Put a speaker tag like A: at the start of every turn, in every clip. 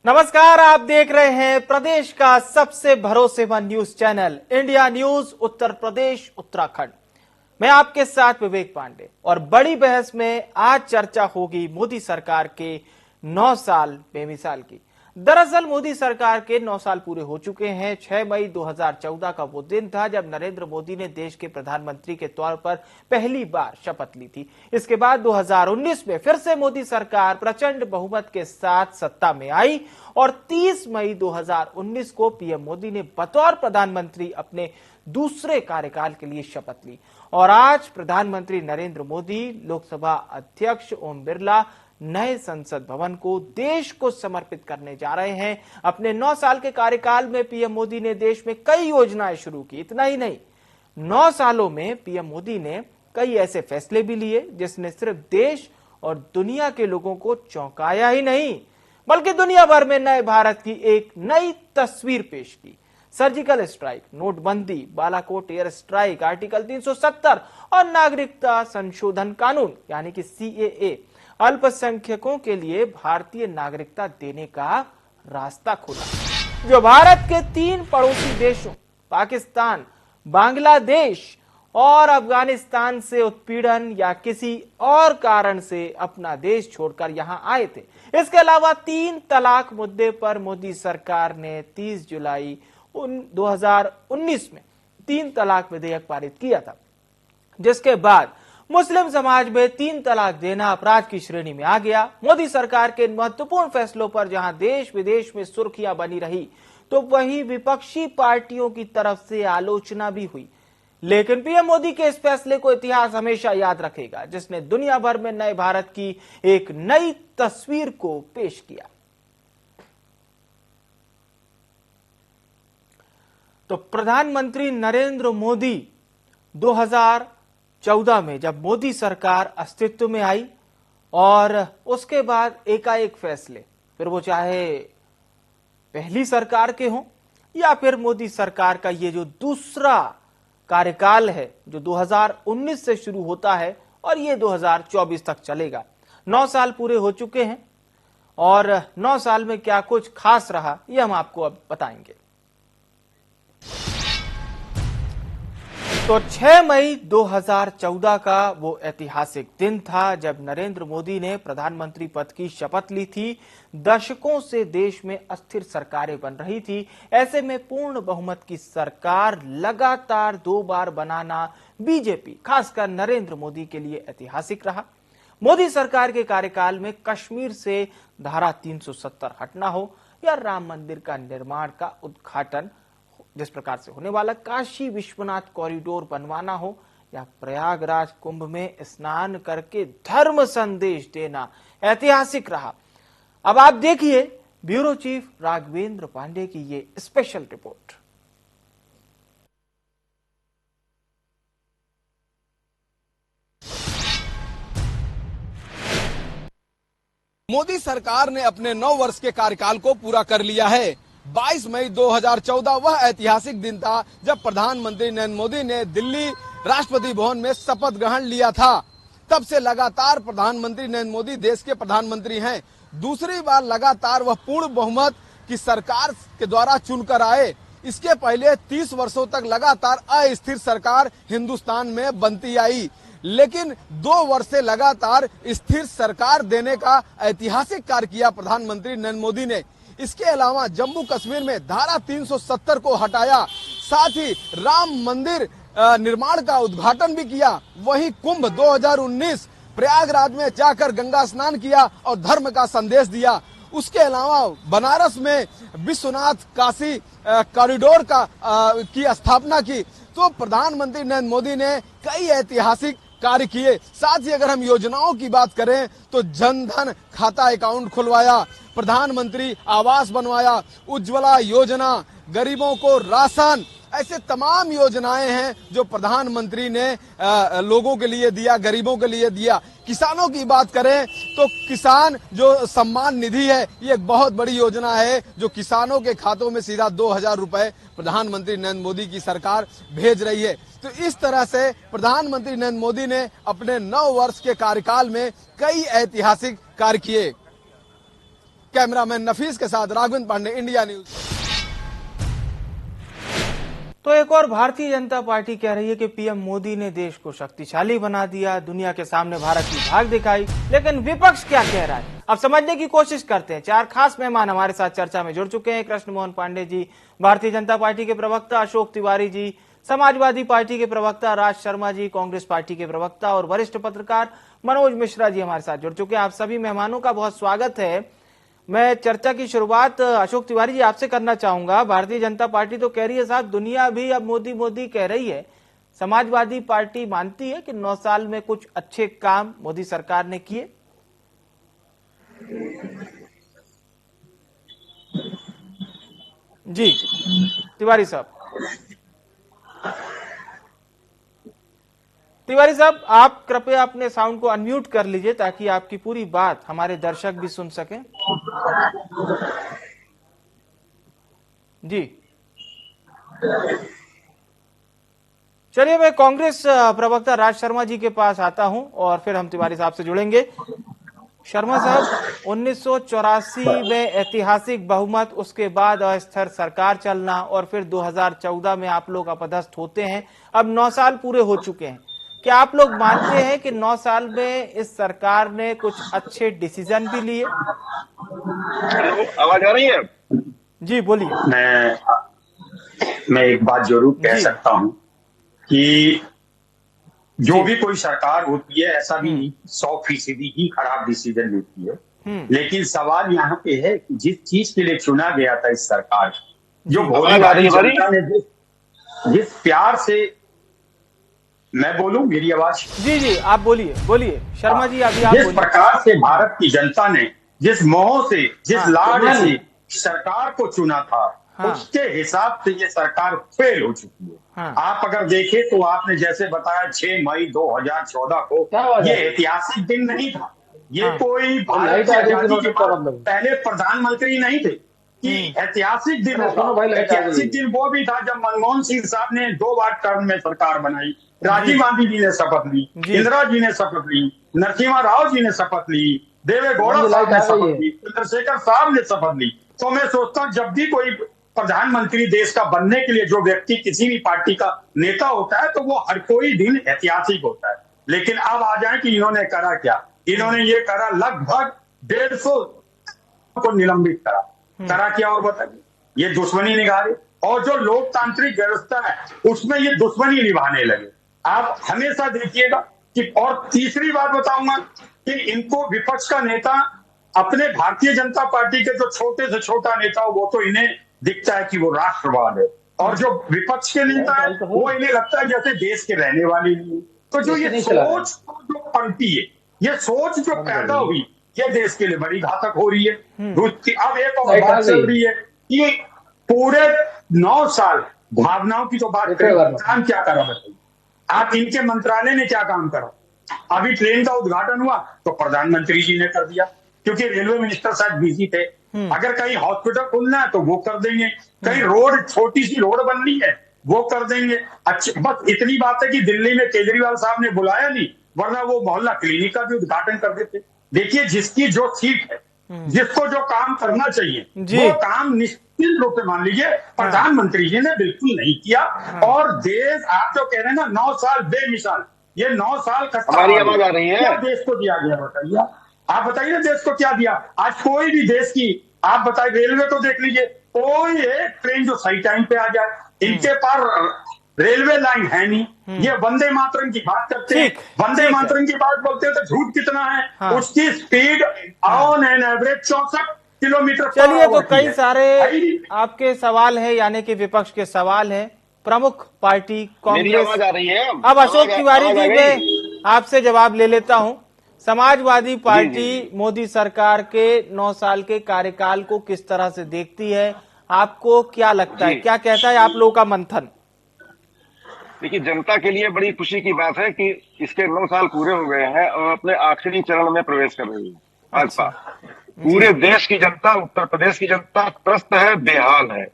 A: नमस्कार, आप देख रहे हैं प्रदेश का सबसे भरोसेमंद news channel India news Uttar Pradesh Uttarakhand. मैं आपके साथ विवेक पांडे और बड़ी बहस में आज चर्चा होगी मोदी सरकार के 9 साल बेमिसाल की। दरअसल मोदी सरकार के 9 साल पूरे हो चुके हैं। 6 मई 2014 का वो दिन था जब नरेंद्र मोदी ने देश के प्रधानमंत्री के तौर पर पहली बार शपथ ली थी। इसके बाद 2019 में फिर से मोदी सरकार प्रचंड बहुमत के साथ सत्ता में आई और 30 मई 2019 को पीएम मोदी ने बतौर प्रधानमंत्री अपने दूसरे कार्यकाल के लिए शपथ ली। और आज प्रधानमंत्री नरेंद्र मोदी, लोकसभा अध्यक्ष ओम बिरला नए संसद भवन को देश को समर्पित करने जा रहे हैं। अपने 9 साल के कार्यकाल में पीएम मोदी ने देश में कई योजनाएं शुरू की। इतना ही नहीं, 9 सालों में पीएम मोदी ने कई ऐसे फैसले भी लिए जिसने सिर्फ देश और दुनिया के लोगों को चौंकाया ही नहीं, बल्कि दुनिया भर में नए भारत की एक नई तस्वीर पेश की। सर्जिकल स्ट्राइक, नोटबंदी, बालाकोट एयर स्ट्राइक, आर्टिकल 370 और नागरिकता संशोधन कानून यानी कि सीएए अल्पसंख्यकों के लिए भारतीय नागरिकता देने का रास्ता खोला। जो भारत के 3 पड़ोसी देशों पाकिस्तान, बांग्लादेश और अफगानिस्तान से उत्पीड़न या किसी और कारण से अपना देश छोड़कर यहां आए थे। इसके अलावा 3 तलाक मुद्दे पर मोदी सरकार ने 30 जुलाई 2019 में 3 तलाक विधेयक पारित किया था, जिसके बाद मुस्लिम समाज में 3 तलाक देना अपराध की श्रेणी में आ गया। मोदी सरकार के महत्वपूर्ण फैसलों पर जहां देश विदेश में सुर्खियां बनी रही, तो वहीं विपक्षी पार्टियों की तरफ से आलोचना भी हुई। लेकिन पीएम मोदी के इस फैसले को इतिहास हमेशा याद रखेगा, जिसने दुनिया भर में नए भारत की एक नई तस्वीर को पेश किया। तो प्रधानमंत्री नरेंद्र मोदी 2014 में जब मोदी सरकार अस्तित्व में आई और उसके बाद एकाएक फैसले, फिर वो चाहे पहली सरकार के हों या फिर मोदी सरकार का ये जो दूसरा कार्यकाल है जो 2019 से शुरू होता है और ये 2024 तक चलेगा। 9 साल पूरे हो चुके हैं और 9 साल में क्या कुछ खास रहा ये हम आपको अब बताएंगे। तो 6 मई 2014 का वो ऐतिहासिक दिन था जब नरेंद्र मोदी ने प्रधानमंत्री पद की शपथ ली थी। दशकों से देश में अस्थिर सरकारें बन रही थी। ऐसे में पूर्ण बहुमत की सरकार लगातार 2 बार बनाना बीजेपी, खासकर नरेंद्र मोदी के लिए ऐतिहासिक रहा। मोदी सरकार के कार्यकाल में कश्मीर से धारा 370 हटना हो या राम मंदिर का निर्माण का उद्घाटन जिस प्रकार से होने वाला, काशी विश्वनाथ कॉरिडोर बनवाना हो या प्रयागराज कुंभ में स्नान करके धर्म संदेश देना, ऐतिहासिक रहा। अब आप देखिए ब्यूरो चीफ राघवेंद्र पांडे की ये स्पेशल रिपोर्ट।
B: मोदी सरकार ने अपने 9 वर्ष के कार्यकाल को पूरा कर लिया है। 22 मई 2014 वह ऐतिहासिक दिन था जब प्रधानमंत्री नरेंद्र मोदी ने दिल्ली राष्ट्रपति भवन में शपथ ग्रहण लिया था। तब से लगातार प्रधानमंत्री नरेंद्र मोदी देश के प्रधानमंत्री हैं। दूसरी बार लगातार वह पूर्ण बहुमत की सरकार के द्वारा चुनकर आए। इसके पहले 30 वर्षों तक लगातार अस्थिर सरकार हिंदुस्तान में बनती आई, लेकिन 2 वर्ष से लगातार स्थिर सरकार देने का ऐतिहासिक कार्य किया प्रधानमंत्री नरेंद्र मोदी ने। इसके अलावा जम्मू कश्मीर में धारा 370 को हटाया, साथ ही राम मंदिर निर्माण का उद्घाटन भी किया। वहीं कुंभ 2019 प्रयागराज में जाकर गंगा स्नान किया और धर्म का संदेश दिया। उसके अलावा बनारस में विश्वनाथ काशी कॉरिडोर की स्थापना की। तो प्रधानमंत्री नरेंद्र मोदी ने कई ऐतिहासिक कार्य किए। साथ ही अगर हम योजनाओं की बात करें तो जनधन खाता अकाउंट खुलवाया, प्रधानमंत्री आवास बनवाया, उज्ज्वला योजना, गरीबों को राशन, ऐसे तमाम योजनाएं हैं जो प्रधानमंत्री ने लोगों के लिए दिया, गरीबों के लिए दिया। किसानों की बात करें तो किसान जो सम्मान निधि है, ये एक बहुत बड़ी योजना है जो किसानों के खातों में सीधा 2000 रुपए प्रधानमंत्री नरेंद्र मोदी की सरकार भेज रही है। तो इस तरह से प्रधानमंत्री नरेंद्र मोदी ने अपने 9 वर्ष के कार्यकाल में कई ऐतिहासिक कार्य किए। कैमरामैन नफीस के साथ राघवेंद्र पांडे, इंडिया न्यूज।
A: तो एक और भारतीय जनता पार्टी कह रही है कि पीएम मोदी ने देश को शक्तिशाली बना दिया, दुनिया के सामने भारत की धाक दिखाई। लेकिन विपक्ष क्या कह रहा है, अब समझने की कोशिश करते हैं। चार खास मेहमान हमारे साथ चर्चा में जुड़ चुके हैं। कृष्ण मोहन पांडे जी, भारतीय जनता पार्टी के प्रवक्ता, अशोक तिवारी जी, समाजवादी पार्टी के प्रवक्ता, राज शर्मा जी, कांग्रेस पार्टी के प्रवक्ता, और वरिष्ठ पत्रकार मनोज मिश्रा जी हमारे साथ जुड़ चुके हैं। आप सभी मेहमानों का बहुत स्वागत है। मैं चर्चा की शुरुआत अशोक तिवारी जी आपसे करना चाहूंगा। भारतीय जनता पार्टी तो कह रही है साहब दुनिया भी अब मोदी मोदी कह रही है, समाजवादी पार्टी मानती है कि 9 साल में कुछ अच्छे काम मोदी सरकार ने किए? जी तिवारी साहब, तिवारी साहब आप कृपया अपने साउंड को अनम्यूट कर लीजिए ताकि आपकी पूरी बात हमारे दर्शक भी सुन सकें। जी चलिए, मैं कांग्रेस प्रवक्ता राज शर्मा जी के पास आता हूं और फिर हम तिवारी साहब से जुड़ेंगे। शर्मा साहब, 1984 में ऐतिहासिक बहुमत, उसके बाद अस्थिर सरकार चलना और फिर 2014 में आप लोग अपदस्थ होते हैं। अब 9 साल पूरे हो चुके हैं। क्या आप लोग मानते हैं कि 9 साल में इस सरकार ने कुछ अच्छे डिसीजन भी लिए?
C: हेलो, आवाज आ रही है?
A: जी बोलिए।
C: मैं एक बात जरूर कह
A: जी।
C: सकता हूं कि जो
A: जी।
C: भी कोई सरकार होती है ऐसा भी नहीं 100% ही खराब डिसीजन लेती है। लेकिन सवाल यहाँ पे है कि जिस चीज के लिए चुना गया था इस सरकार को, जो
A: जी।
C: भोली भाली जनता ने जिस प्यार से, मैं बोलूं मेरी आवाज?
A: जी जी आप बोलिए बोलिए शर्मा जी, अभी आप
C: जिस
A: बोलिए।
C: प्रकार से भारत की जनता ने जिस मोह से, जिस
A: हाँ।
C: लाड से सरकार को चुना था,
A: हाँ।
C: उसके हिसाब से ये सरकार फेल हो चुकी है।
A: हाँ।
C: आप अगर देखें तो आपने जैसे बताया 6 मई 2014 को ये ऐतिहासिक दिन नहीं था। ये
A: हाँ।
C: कोई भारत की आजादी के बाद पहले प्रधानमंत्री नहीं थे कि ऐतिहासिक दिन होगा। ऐतिहासिक दिन वो भी था जब मनमोहन सिंह साहब ने 2 बार टर्म में सरकार बनाई, राजीव गांधी जी ने शपथ ली, इंदिरा जी ने शपथ ली, नरसिम्हा राव जी ने शपथ ली, देवे गौड़ा साहब ने शपथ ली, चंद्रशेखर साहब ने शपथ ली। तो मैं सोचता हूँ जब भी कोई प्रधानमंत्री देश का बनने के लिए जो व्यक्ति किसी भी पार्टी का नेता होता है तो वो हर कोई दिन ऐतिहासिक होता है। लेकिन अब आ जाए कि इन्होंने करा क्या? इन्होंने ये करा, लगभग 150 को निलंबित करा क्या और बताइए? ये दुश्मनी निभा रहे, और जो लोकतांत्रिक व्यवस्था है उसमें ये दुश्मनी निभाने लगे। आप हमेशा देखिएगा कि, और तीसरी बात बताऊंगा कि इनको विपक्ष का नेता अपने भारतीय जनता पार्टी के जो छोटे से छोटा नेता हो वो तो इन्हें दिखता है कि वो राष्ट्रवाद है, और जो विपक्ष के नेता है वो इन्हें लगता है जैसे देश के रहने वाले नहीं। तो जो ये सोच जो पनपी है, ये सोच जो पैदा हुई, ये देश के लिए बड़ी घातक हो रही है। अब एक और बात चल रही है कि पूरे 9 साल भावनाओं की तो बात करें, काम क्या करा बताइए? आप इनके मंत्रालय ने क्या काम करा? अभी ट्रेन का उद्घाटन हुआ तो प्रधानमंत्री जी ने कर दिया, क्योंकि रेलवे मिनिस्टर शायद बिजी थे। अगर कहीं हॉस्पिटल खुलना है तो वो कर देंगे, कहीं रोड, छोटी सी रोड बननी है वो कर देंगे। अच्छा, बस इतनी बात है कि दिल्ली में केजरीवाल साहब ने बुलाया नहीं, वरना वो मोहल्ला क्लिनिक का भी उद्घाटन कर देते। देखिए, जिसकी जो सीट है, जिसको जो काम करना चाहिए वो काम निश्चित रूप से मान लीजिए प्रधानमंत्री जी ने बिल्कुल नहीं किया। और देश, आप जो कह रहे हैं ना 9 साल बेमिसाल, ये 9 साल का हमारी आवाज आ रही है? क्या देश को दिया गया बताइए? आप बताइए देश को क्या दिया? आज कोई भी देश की आप बताइए, रेलवे तो देख लीजिए, कोई एक ट्रेन जो सही टाइम पे आ जाए, इनके पास रेलवे लाइन है नहीं। ये वंदे मातरम की बात करते हैं, वंदे मातरम की बात बोलते हैं तो झूठ कितना है? हाँ। उसकी speed on an average 64 kilometre.
A: चलिए, तो कई सारे आपके सवाल है, यानी कि विपक्ष के सवाल है। प्रमुख पार्टी कांग्रेस,
C: आवाज आ रही है?
A: अब अशोक तिवारी जी मैं आपसे जवाब ले लेता हूं। समाजवादी पार्टी मोदी सरकार के 9 साल के कार्यकाल को किस तरह से देखती है? आपको क्या लगता है, क्या कहता है आप लोगों का मंथन?
D: देखिए, जनता के लिए बड़ी खुशी की बात है कि इसके 9 साल पूरे हो गए हैं और अपने आखिरी चरण में प्रवेश कर रही है भाजपा। पूरे देश की जनता, उत्तर प्रदेश की जनता त्रस्त है, बेहाल है।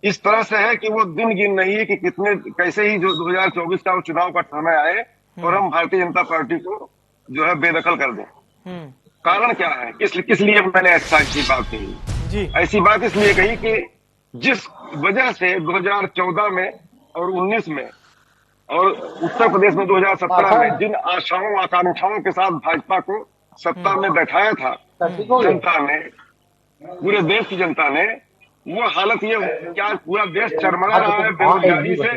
D: इस तरह से है कि वो दिन गिन रही है कि कैसे ही जो 2024 का चुनाव का समय आए और हम भारतीय जनता पार्टी को जो है बेदखल कर दें। कारण क्या है, किस लिए मैंने ऐसी बात कही
A: जी।
D: ऐसी बात इसलिए कही कि जिस वजह से 2014 में और 19 में और उत्तर प्रदेश में 2017 में जिन आशाओं आकांक्षाओं के साथ भाजपा को सत्ता में बैठाया था जनता ने, पूरे देश की जनता ने, वो हालत ये क्या पूरा देश चरमरा रहा है बेरोजगारी से,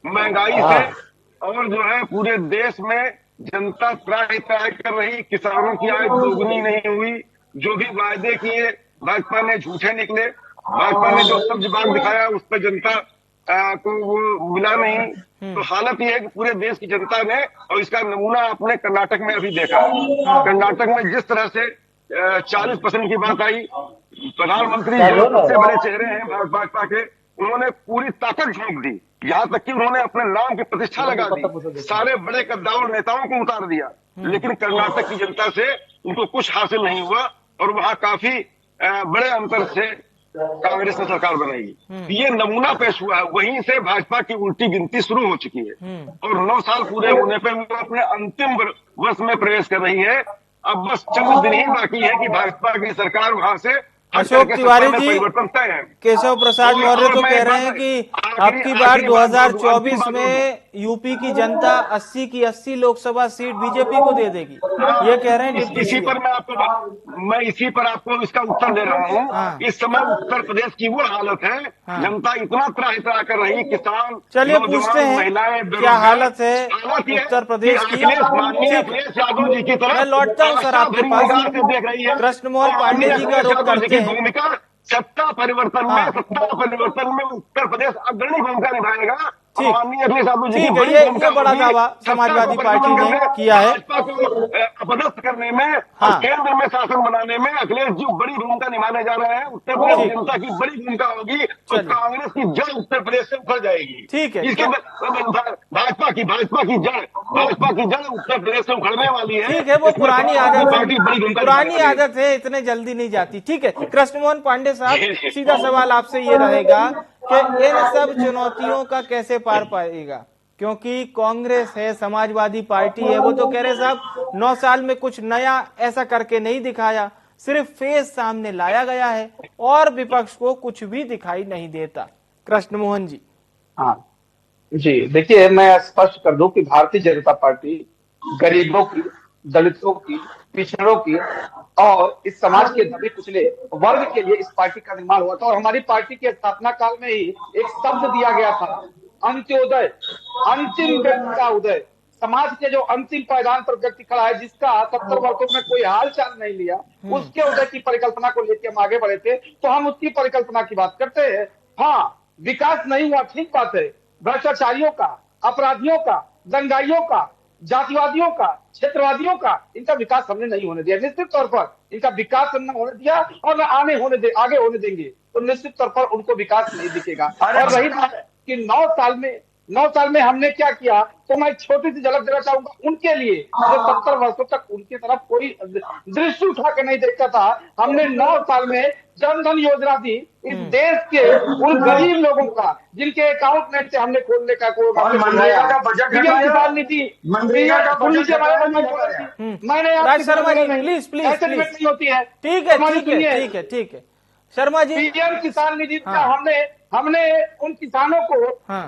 D: महंगाई से, और जो है पूरे देश में जनता त्राहि त्राहि कर रही, किसानों की आय दोगुनी नहीं हुई, जो भी वायदे किए भाजपा ने झूठे निकले, भाजपा ने जो सब्ज बाग दिखाया उस पर जनता को वो मिला नहीं। तो हालत यह है कि पूरे देश की जनता ने, और इसका नमूना आपने कर्नाटक में अभी देखा, कर्नाटक में जिस तरह से 40% की बात आई, प्रधानमंत्री जो सबसे बड़े चेहरे हैं भाजपा के, उन्होंने पूरी ताकत झोंक दी, यहाँ तक कि उन्होंने अपने नाम की प्रतिष्ठा लगा दी, सारे बड़े कद्दावर नेताओं को उतार दिया, लेकिन कर्नाटक की जनता से उनको कुछ हासिल नहीं हुआ और वहां काफी बड़े अंतर से कांग्रेस ने सरकार बनाई। ये नमूना पेश हुआ है, वहीं से भाजपा की उल्टी गिनती शुरू हो चुकी है और 9 साल पूरे होने पर वो अपने अंतिम वर्ष में प्रवेश कर रही है। अब बस चंद दिन ही बाकी है कि भाजपा की सरकार वहां से
A: अशोक तिवारी जी,
D: परिवर्तन तय है।
A: केशव प्रसाद मौर्य तो कह रहे हैं कि अब की बार 2024 में यूपी की जनता 80 की 80 लोकसभा सीट बीजेपी को दे देगी, ये कह रहे हैं।
D: इसी पर मैं इसी पर आपको इसका उत्तर दे रहा हूँ।
A: हाँ।
D: इस समय उत्तर प्रदेश की वो हालत है,
A: हाँ।
D: जनता इतना त्राहि कर रही, किसान,
A: चलिए पूछते हैं
D: महिलाएं,
A: क्या हालत है उत्तर प्रदेश की।
D: अखिलेश यादव जी की तरह
A: मैं लौटता हूँ सर आपके पास,
D: देख रही है
A: कृष्णमोहन पांडे जी का रुख करते हैं।
D: भूमिका सत्ता परिवर्तन में, सत्ता परिवर्तन में उत्तर प्रदेश अग्रणी भूमिका निभाएगा।
A: ठीक है, ये बड़ा दावा समाजवादी पार्टी ने किया है।
D: भाजपा को अपदस्थ करने में और केंद्र में शासन बनाने में अखिलेश जी बड़ी भूमिका निभाने जा रहे हैं। उत्तर प्रदेश जनता की बड़ी भूमिका होगी और कांग्रेस की जड़ उत्तर प्रदेश से उखड़ जाएगी।
A: ठीक है,
D: इसके भाजपा की जड़ उत्तर प्रदेश से उखड़ने वाली है।
A: ठीक है, वो पुरानी आदत है, इतने जल्दी नहीं जाती। ठीक है, कृष्णमोहन पांडे साहब, सीधा सवाल आपसे ये रहेगा कि इन सब चुनौतियों का कैसे पार पाएगा, क्योंकि कांग्रेस है, समाजवादी पार्टी है, वो तो कह रहे साहब 9 साल में कुछ नया ऐसा करके नहीं दिखाया, सिर्फ फेस सामने लाया गया है और विपक्ष को कुछ भी दिखाई नहीं देता। कृष्णमोहन जी।
E: हाँ जी, देखिए मैं स्पष्ट कर दूं कि भारतीय जनता पार्टी गरीबों की, दलितों की, पिछड़ों की और इस समाज के दबे कुचले वर्ग के लिए इस पार्टी का निर्माण हुआ था और हमारी पार्टी के स्थापना काल में ही एक शब्द दिया गया था, अंत्योदय, अंतिम व्यक्ति का उदय। समाज के जो अंतिम पायदान पर व्यक्ति खड़ा है, जिसका 70 वर्षों में कोई हाल चाल नहीं लिया, उसके उदय की परिकल्पना को लेकर हम आगे बढ़े थे। तो हम उसकी परिकल्पना की बात करते हैं। हाँ, विकास नहीं हुआ, ठीक बात है, भ्रष्टाचारियों का, अपराधियों का, दंगाइयों का, जातिवादियों का, क्षेत्रवादियों का, इनका विकास हमने नहीं होने दिया। निश्चित तौर पर इनका विकास हमने होने दिया और न आगे होने देंगे, तो निश्चित तौर पर उनको विकास नहीं दिखेगा। और रही बात कि 9 साल में हमने क्या किया, तो मैं छोटी सी झलक देना चाहूंगा उनके लिए जो 70 वर्षों तक उनकी तरफ कोई दृष्टि उठा के नहीं देखता था। हमने 9 साल में जन धन योजना दी, इस देश के उन गरीब लोगों का जिनके अकाउंट नेट से हमने खोलने का कोई
C: मनरेगा का बजट
E: किसान नीति, मैंने
A: शर्मा जी प्लीज
E: नहीं होती है।
A: ठीक है शर्मा जी,
E: पीएम किसान निधि का हमने उन किसानों को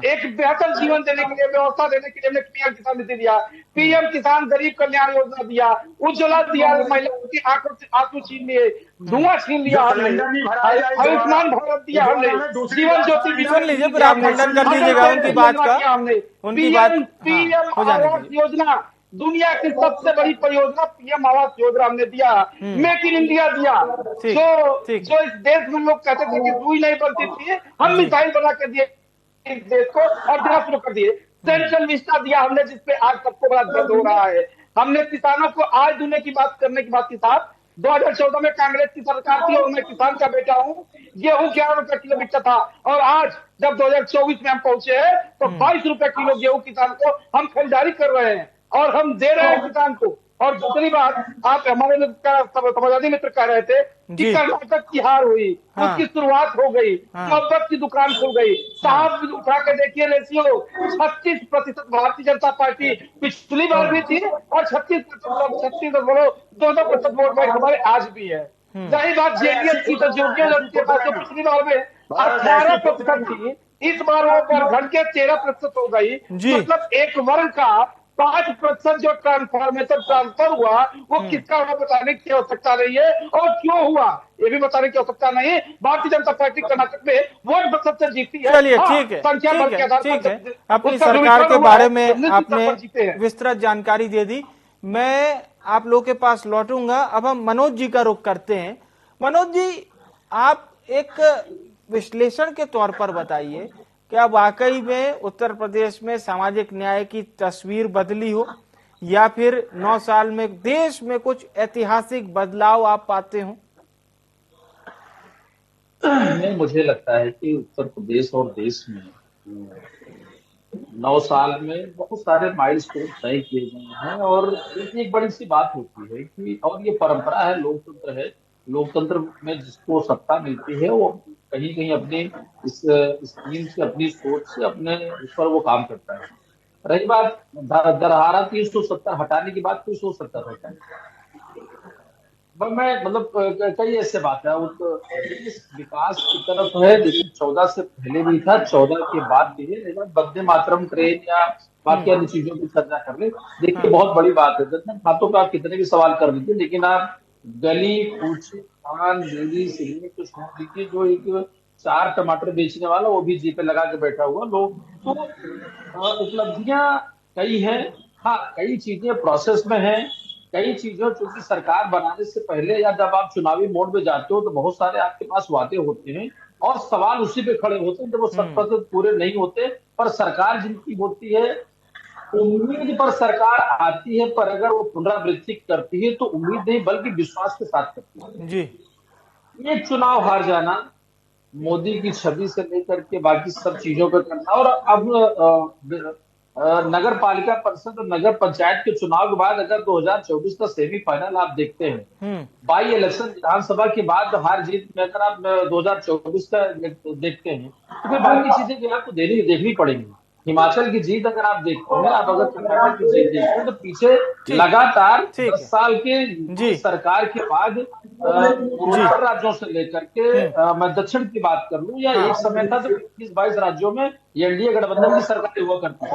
E: एक बेहतर जीवन देने के लिए, व्यवस्था देने के लिए हमने पीएम किसान निधि दिया, पीएम किसान गरीब कल्याण योजना दिया, उज्ज्वला दिया, महिलाओं की आंसू छीन लिए, धुआं छीन लिया हमने, आयुष्मान भारत दिया हमने, जीवन ज्योति
A: सुन लीजिए फिर आप खंडन कर दीजिएगा उनकी बात का, उनकी बात।
E: पीएम आवास योजना, दुनिया की सबसे बड़ी परियोजना पीएम आवास योजना हमने दिया, मेक इन इंडिया दिया। जो इस देश में लोग कहते थे कि रुई नहीं बनती थी, हम मिसाइल बना कर दिए इस देश को और देना शुरू कर दिए। सेंट्रल विस्टा दिया हमने, जिसपे आज सबको बड़ा दर्द हो रहा है। हमने किसानों को आज दुनिया की बात करने के बाद के साथ 2014 में कांग्रेस की सरकार थी और मैं किसान का बेटा हूँ, गेहूं 11 रुपए किलो बिकता था और आज जब 2024 में हम पहुंचे हैं तो 22 रुपए किलो गेहूं किसान को हम खरीदारी कर रहे हैं और हम दे रहे हैं किसान को और दूसरी बात, आप हमारे समाजवादी मित्र कह रहे थे कि कर्नाटक की हार हुई, उसकी शुरुआत हो गई, मोहब्बत की दुकान खुल गई। साहब उठा के देखिए रेशियो, 36% भारतीय जनता पार्टी पिछली बार भी थी और 36.2% वोट बैंक हमारे आज भी है। रही बात जेडीएस की, तो जेडीएस के पास तो पिछली बार में 18% थी, इस बार वो बढ़ के 13% हो गई। मतलब एक वर्ग का 5% जो ट्रांसफर हुआ, वो किसका हुआ बताने की आवश्यकता नहीं है, और क्यों हुआ ये भी बताने की आवश्यकता नहीं है। भारतीय जनता पार्टी कर्नाटक में वोट सबसे जीती है।
A: चलिए ठीक है,
E: संख्या बल के आधार
A: ठीक है।
E: पर
A: अपनी
E: उसका
A: सरकार के बारे में आपने
E: जीते हैं।
A: विस्तृत जानकारी दे दी। मैं आप लोग के पास लौटूंगा। अब हम मनोज जी का रुख करते हैं। मनोज जी, आप एक विश्लेषण के तौर पर बताइए, क्या वाकई में उत्तर प्रदेश में सामाजिक न्याय की तस्वीर बदली हो, या फिर 9 साल में देश में कुछ ऐतिहासिक बदलाव आप पाते हो?
F: नहीं, मुझे लगता है कि उत्तर प्रदेश और देश में 9 साल में बहुत सारे माइलस्टोन तय किए गए हैं। और एक बड़ी सी बात होती है कि, और ये परंपरा है, लोकतंत्र है, लोकतंत्र में जिसको सत्ता मिलती है वो कहीं कहीं अपने इस स्कीम से, अपनी सोच से, अपने उस पर वो काम करता है। रही बात दरहारा 370 हटाने की बात, कोई सोच सकता था क्या? मैं मतलब कई ऐसे बात है, विकास की तरफ है, लेकिन 14 से पहले भी था, 14 के बाद भी है। वंदे मातरम ट्रेन या बाकी अन्य चीजों की चर्चा कर ले, देखिए बहुत बड़ी बात है। जनधन खातों पर आप कितने भी सवाल कर लीजिए, लेकिन आप गली कूची पान रेली सिगरेट तो छोड़ दीजिए, जो एक 4 टमाटर बेचने वाला वो भी जी पे लगा के बैठा हुआ लोग, तो उपलब्धियां कई हैं। हाँ, कई चीजें प्रोसेस में हैं, कई चीजों चूंकि सरकार बनाने से पहले या जब आप चुनावी मोड में जाते हो तो बहुत सारे आपके पास वादे होते हैं और सवाल उसी पे खड़े होते हैं जब वो 100% पूरे नहीं होते। पर सरकार जिनकी होती है, उम्मीद पर सरकार आती है, पर अगर वो पुनरावृत्ति करती है तो उम्मीद नहीं बल्कि विश्वास के साथ करती है
A: जी।
F: ये चुनाव हार जाना, मोदी की छवि से लेकर के बाकी सब चीजों पर करना, और अब नगर पालिका परिषद और नगर पंचायत के चुनाव के बाद अगर 2024 का सेमीफाइनल आप देखते हैं, बाई इलेक्शन विधानसभा के बाद हार जीत में अगर आप 2024 का देखते हैं तो फिर बाकी चीजें भी आपको देखनी पड़ेंगी। हिमाचल की जीत अगर आप देखते हैं, आप अगर कर्नाटक की जीत देखते हैं, तो पीछे लगातार 10 साल के सरकार के बाद पूर्वोत्तर राज्यों से लेकर के मैं दक्षिण की बात कर लूं, या एक समय था तो 21-22 राज्यों में एनडीए गठबंधन की सरकार हुआ करती है।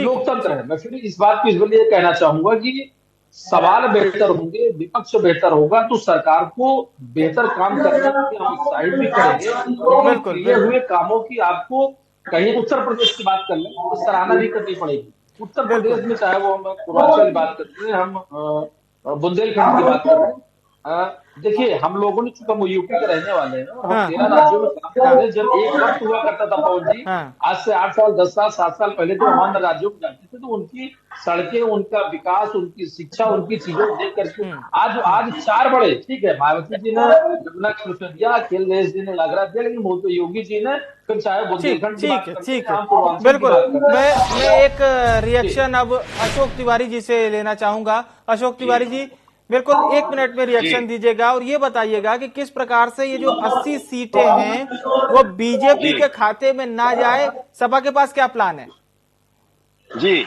F: लोकतंत्र है। मैं फिर इस बात को इसलिए कहना चाहूंगा कि सवाल बेहतर होंगे, विपक्ष बेहतर होगा तो सरकार को बेहतर काम करने के हम उत्साहित भी करेंगे। किए हुए कामों की आपको कहीं उत्तर प्रदेश की बात कर लें तो सराहना भी करनी पड़ेगी। उत्तर प्रदेश में चाहे वो हम पूर्वांचल की बात करते हैं, हम बुंदेलखंड की बात करते हैं, देखिए हम लोगों ने, चूंकि हम यूपी के रहने वाले हैं और हम 13 राज्यों में काम कर रहे हैं। जब एक वक्त हुआ करता था पवन जी, आज से 8 साल 10 साल 7 साल पहले तो हम अन्य राज्यों में जाते थे तो उनकी सड़कें, उनका विकास, उनकी शिक्षा, उनकी चीजों को देख करके आज 4 बड़े, ठीक है, मायावती जी ने यमुना का मिशन दिया, अखिल जी ने आगरा दिया, लेकिन योगी जी ने फिर चाहे बुंदेलखंड की बात करते हैं,
A: बिल्कुल। मैं एक रिएक्शन अब अशोक तिवारी जी से लेना चाहूंगा। अशोक तिवारी जी, बिल्कुल 1 मिनट में रिएक्शन दीजिएगा और ये बताइएगा कि किस प्रकार से ये जो 80 सीटें हैं वो बीजेपी के खाते में ना जाए, सपा के पास क्या प्लान है?
D: जी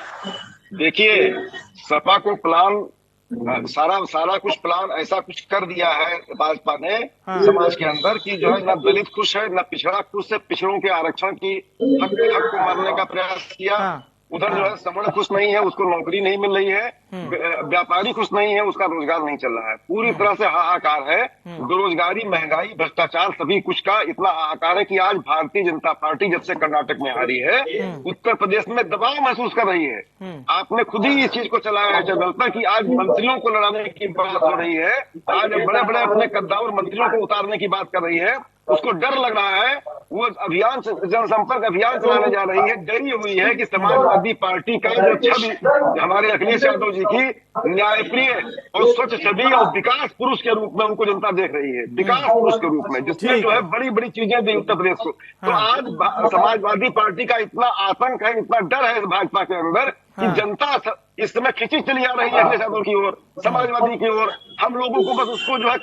D: देखिए, सपा को प्लान सारा कुछ प्लान ऐसा कुछ कर दिया है भाजपा ने समाज के अंदर कि जो है ना दलित खुश है, ना पिछड़ा खुश है। पिछड़ों के आरक्षण की हक को मारने का प्रयास किया। उधर जो है सवर्ण खुश नहीं है, उसको नौकरी नहीं मिल रही है। व्यापारी खुश नहीं है, उसका रोजगार नहीं चल रहा है। पूरी तरह से हाहाकार है। बेरोजगारी, महंगाई, भ्रष्टाचार, सभी कुछ का इतना हाहाकार है कि आज भारतीय जनता पार्टी जब से कर्नाटक में हारी है, उत्तर प्रदेश में दबाव महसूस कर रही है। आपने खुद ही इस चीज को चलाया है जनता की आज मंत्रियों को लड़ाने की बात हो रही है, आज बड़े बड़े अपने कद्दावर मंत्रियों को उतारने की बात कर रही है। उसको डर लग रहा है, वो अभियान, जनसंपर्क अभियान चलाने जा रही है। डरी हुई है कि समाजवादी पार्टी का जो छवि हमारे अखिलेश यादव जी की न्यायप्रिय और स्वच्छ छवि और विकास पुरुष के रूप में उनको जनता देख रही है, विकास पुरुष के रूप में, जिसने जो है बड़ी बड़ी चीजें दी उत्तर प्रदेश को। तो आज समाजवादी पार्टी का इतना आतंक है, इतना डर है भाजपा के अंदर कि जनता इस समय खिंची चली आ रही है अखिलेश यादव की ओर, समाजवादी की ओर। हम लोगों को बस उसको जो है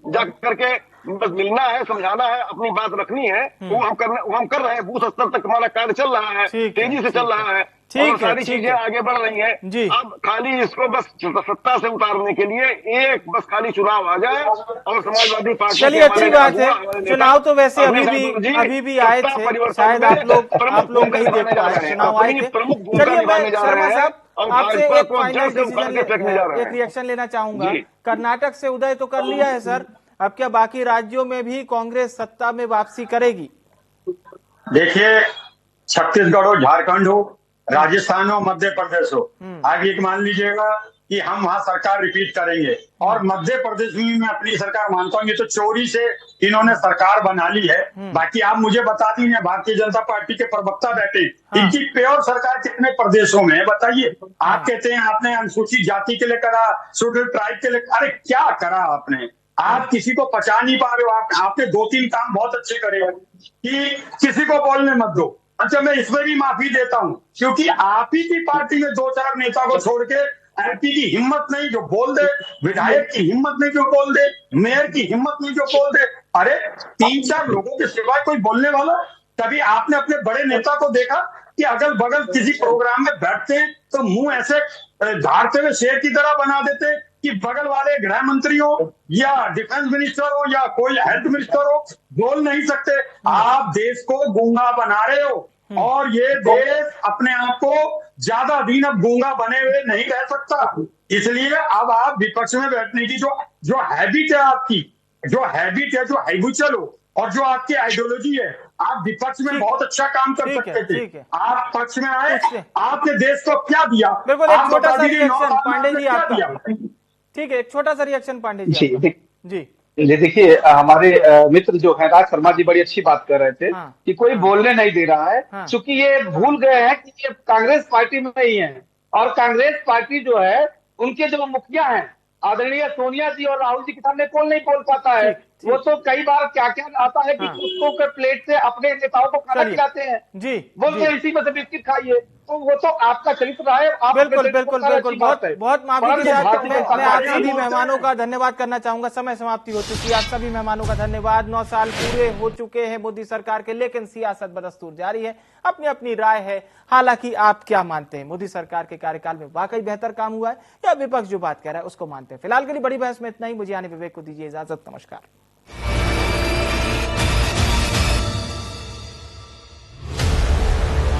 D: जा करके बस मिलना है, समझाना है, अपनी बात रखनी है। वो हम कर रहे हैं। बूथ स्तर तक हमारा कार्य चल रहा है, तेजी से चल रहा है और सारी चीजें आगे बढ़ रही हैं। अब खाली इसको बस सत्ता से उतारने के लिए एक बस खाली चुनाव आ जाए और समाजवादी पार्टी।
A: चलिए, अच्छी बात है। चुनाव तो वैसे अभी भी आए थे, शायद आप लोग नहीं देख पाए, चुनाव आए थे। चलिए, मैं शर्मा साहब आपसे एक फाइनल डिसीजन, एक रिएक्शन लेना चाहूंगा। कर्नाटक से उदय तो कर लिया है सर, अब क्या बाकी राज्यों में भी कांग्रेस सत्ता में वापसी करेगी?
C: देखिए, छत्तीसगढ़ हो, झारखंड हो, राजस्थान हो, मध्य प्रदेश हो, आप ये मान लीजिएगा कि हम वहां सरकार रिपीट करेंगे। और मध्य प्रदेश में मैं अपनी सरकार मानता हूँ। ये तो चोरी से इन्होंने सरकार बना ली है। बाकी आप मुझे बता दीजिए, भारतीय जनता पार्टी के प्रवक्ता बैठे, इनकी प्योर सरकार कितने प्रदेशों में है बताइए। आप कहते हैं आपने अनुसूचित जाति के लिए करा, शेड्यूल ट्राइब के लिए, अरे क्या करा आपने? आप किसी को पचा नहीं पा रहे हो। आपने 2-3 काम बहुत अच्छे करे हैं कि किसी को बोलने मत दो। अच्छा, मैं इसमें भी माफी देता हूं, क्योंकि आप ही की पार्टी में 2-4 नेता को छोड़ के एमपी की हिम्मत नहीं जो बोल दे, विधायक की हिम्मत नहीं जो बोल दे, मेयर की हिम्मत नहीं जो बोल दे। अरे 3-4 लोगों के सिवाय कोई बोलने वाला? कभी आपने अपने बड़े नेता को देखा कि अगल बगल किसी प्रोग्राम में बैठते हैं तो मुंह ऐसे झाड़ते हुए शेर की तरह बना देते कि बगल वाले गृह मंत्री हो या डिफेंस मिनिस्टर हो या कोई हेल्थ मिनिस्टर हो, बोल नहीं सकते? आप देश को गूंगा बना रहे हो और ये देश अपने आप को ज्यादा दिन अब गूंगा बने हुए नहीं रह सकता। इसलिए अब आप विपक्ष में बैठने की जो हैबिट है आपकी, जो हैबिचुअल हो और जो आपकी आइडियोलॉजी है, आप विपक्ष में बहुत अच्छा काम कर सकते थे। आप पक्ष में आए, आपने देश को क्या दिया?
A: बिल्कुल, एक छोटा सा रिएक्शन पांडे जी आपका। ठीक है, एक छोटा सा रिएक्शन पांडे जी जी।
E: देखिए, हमारे मित्र जो है राज शर्मा जी बड़ी अच्छी बात कर रहे थे कि कोई बोलने नहीं दे रहा है, क्योंकि ये भूल गए हैं कि ये कांग्रेस पार्टी में ही है। और कांग्रेस पार्टी जो है, उनके जो मुखिया हैं आदरणीय सोनिया जी और राहुल जी के सामने कौन नहीं बोल पाता है। वो तो कई बार क्या क्या आता है कि कुत्तों के प्लेट से अपने नेताओं को खाना खिलाते हैं जी, बोलते हैं इसी में से बिस्किट खाइए। तो वो तो आपका चरित्र रहा है। आप
A: बिल्कुल बहुत माफी के साथ मैं आप सभी मेहमानों का धन्यवाद करना चाहूंगा। समय समाप्ति हो चुकी है। आप सभी मेहमानों का धन्यवाद। 9 साल पूरे हो चुके हैं मोदी सरकार के, लेकिन सियासत बदस्तूर जारी है। अपनी अपनी राय है। हालांकि आप क्या मानते हैं, मोदी सरकार के कार्यकाल में वाकई बेहतर काम हुआ है या विपक्ष जो बात कह रहा है उसको मानते हैं? फिलहाल के लिए बड़ी बहस में इतना ही। मुझे यानी विवेक को दीजिए इजाजत। नमस्कार।